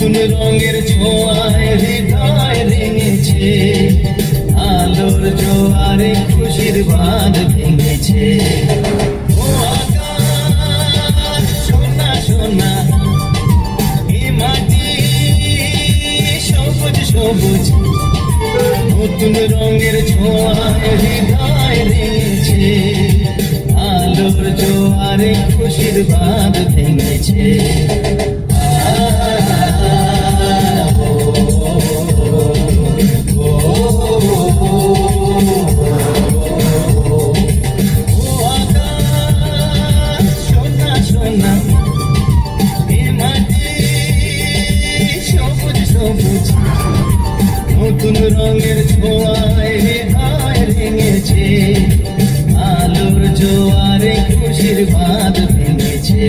নতুন রঙের ছোঁয়ায় হৃদয় ভেঙেছে, আলোর জোয়ারে খুশির বাঁধ ভেঙেছে। ও আকাশ সোনা সোনা, এ মাটি সবুজ সবুজ, নতুন রঙের ছোঁয়ায় হৃদয় ভেঙেছে, আলোর জোয়ারে খুশির বাঁধ ভেঙেছে। নতুন রঙের ছোঁয়ায় হৃদয় ভেঙেছে, আলোর জোয়ারে খুশির বাঁধ ভেঙেছে।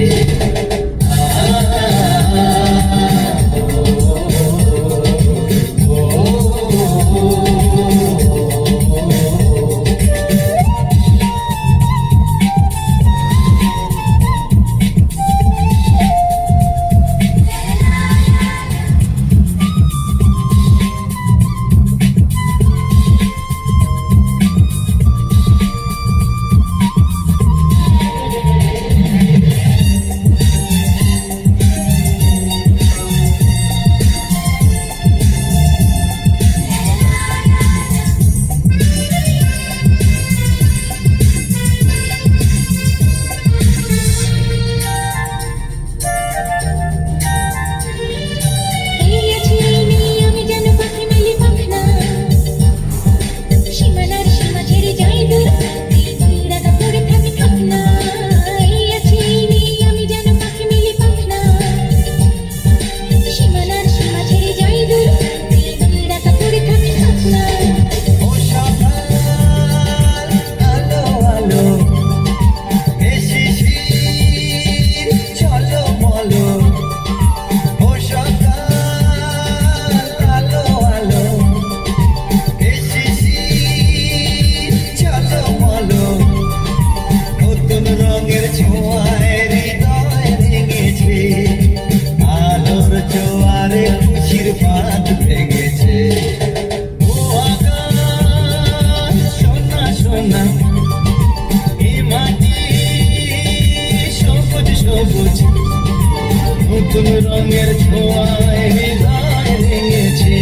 নতুন রঙের ছোঁয়ায় হৃদয় ভেঙেছে,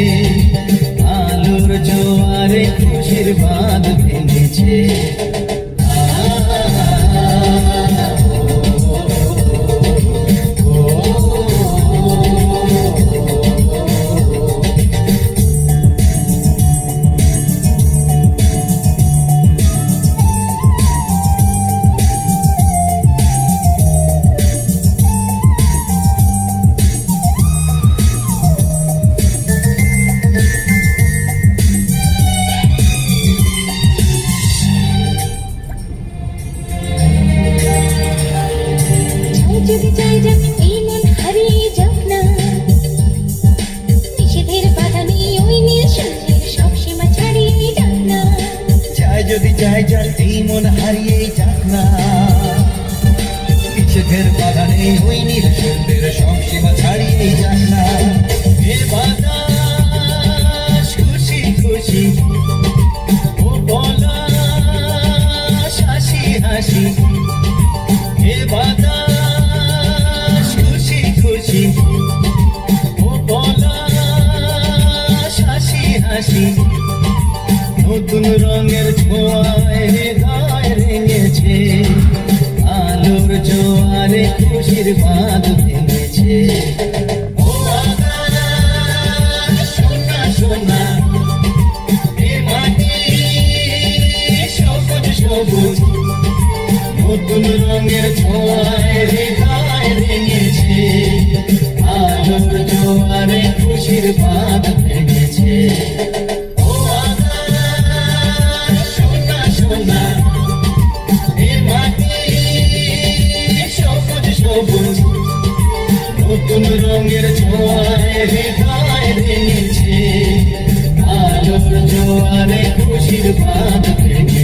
আলোর জোয়ারে খুশির বাঁধ ভেঙেছে। যদি চাই যাক এই মন হারিয়ে যাক না, নিষেধের বাধা নেই ওই নীল সূর্যের সব সীমা ছাড়িয়ে যাক না। চাই যদি চাই যাক এই মন হারিয়ে যাক না, নিষেধের বাধা নেই ওই নীল সূর্যের সব সীমা ছাড়িয়ে যাক না। এ বাতাস খুশি খুশি, ও পলাশ হাসি হাসি, এ বাতাস খুশি খুশি, ও পলাশ হাসি হাসি, নতুন রঙের ছোঁয়ায় হৃদয় ভেঙেছে, আলোর জোয়ারে খুশির বাঁধ ভেঙেছে। ও আকাশ সোনা সোনা, এ মাটি সবুজ সবুজ, নতুন রঙের ছোঁয়ায় হৃদয় ভেঙেছে, আলোর জোয়ারে খুশির বাঁধ ভেঙেছে। ও আকাশ সোনা সোনা, এ মাটি সবুজ সবুজ, নতুন রঙের ছোঁয়ায় হৃদয় ভেঙেছে, আলোর জোয়ারে খুশির বাঁধ ভেঙেছে।